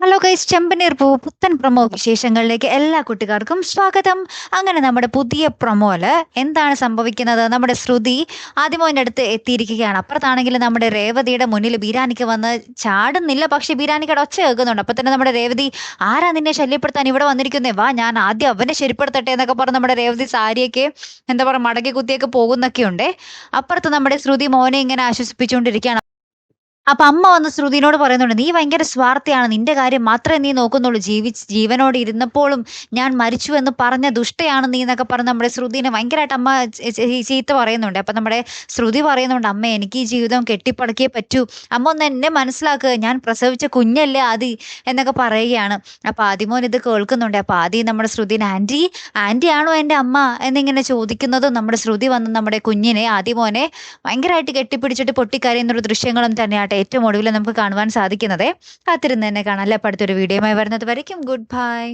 Hello guys, ചെമ്പനീർ പൂ പുത്തൻ promo വിശേഷങ്ങളിലേക്ക് എല്ലാ കുട്ടികാർക്കും സ്വാഗതം. അങ്ങനെ നമ്മുടെ പുതിയ പ്രൊമോയില് എന്താണ് സംഭവിക്കുന്നത്? നമ്മുടെ ശ്രുതി ആദിമോന്റെ അടുത്ത് എത്തിയിരിക്കുകയാണ്. അപ്പുറത്താണെങ്കിൽ നമ്മുടെ രേവതിയുടെ മുന്നിൽ ബീരാനിക്ക് വന്ന് ചാടുന്നില്ല, പക്ഷെ ബീരാനിക്കയുടെ ഒച്ച കേൾക്കുന്നുണ്ട്. അപ്പൊ തന്നെ നമ്മുടെ രേവതി, ആരാ നിന്നെ ശല്യപ്പെടുത്താൻ ഇവിടെ വന്നിരിക്കുന്നേ, വാ ഞാൻ ആദ്യം അവനെ ശരിപ്പെടുത്തട്ടെ എന്നൊക്കെ പറഞ്ഞ് നമ്മുടെ രേവതി സാരിയൊക്കെ എന്താ പറയുക മടക്കി കുത്തിയൊക്കെ പോകുന്നൊക്കെ ഉണ്ട്. അപ്പുറത്ത് നമ്മുടെ ശ്രുതി മോനെ ഇങ്ങനെ ആശ്വസിപ്പിച്ചുകൊണ്ടിരിക്കുകയാണ്. അപ്പൊ അമ്മ വന്ന് ശ്രുതിനോട് പറയുന്നുണ്ട്, നീ ഭയങ്കര സ്വാർത്ഥയാണ്, നിന്റെ കാര്യം മാത്രമേ നീ നോക്കുന്നുള്ളൂ, ജീവനോട് ഇരുന്നപ്പോഴും ഞാൻ മരിച്ചു എന്ന് പറഞ്ഞ ദുഷ്ടയാണ് നീ എന്നൊക്കെ പറഞ്ഞ് നമ്മുടെ ശ്രുതിനെ ഭയങ്കരമായിട്ട് അമ്മ ചീത്ത പറയുന്നുണ്ട്. അപ്പൊ നമ്മുടെ ശ്രുതി പറയുന്നുണ്ട്, അമ്മ എനിക്ക് ഈ ജീവിതം കെട്ടിപ്പടക്കിയേ പറ്റൂ, അമ്മ ഒന്ന് എന്നെ മനസ്സിലാക്കുക, ഞാൻ പ്രസവിച്ച കുഞ്ഞല്ലേ ആദി എന്നൊക്കെ പറയുകയാണ്. അപ്പൊ ആദിമോൻ ഇത് കേൾക്കുന്നുണ്ട്. അപ്പൊ ആദി നമ്മുടെ ശ്രുതിനെ, ആന്റി ആണോ എൻ്റെ അമ്മ എന്നിങ്ങനെ ചോദിക്കുന്നതും നമ്മുടെ ശ്രുതി വന്ന് നമ്മുടെ കുഞ്ഞിനെ ആദിമോനെ ഭയങ്കരമായിട്ട് കെട്ടിപ്പിടിച്ചിട്ട് പൊട്ടിക്കരയുന്നൊരു ദൃശ്യങ്ങളും തന്നെയാട്ടെ ഏറ്റവും ഒടുവിൽ നമുക്ക് കാണുവാൻ സാധിക്കുന്നത്. കാത്തിരുന്ന് തന്നെ കാണാം. അല്ലെ, അടുത്തൊരു വീഡിയോയുമായി വരുന്നത് വരയ്ക്കും ഗുഡ് ബൈ.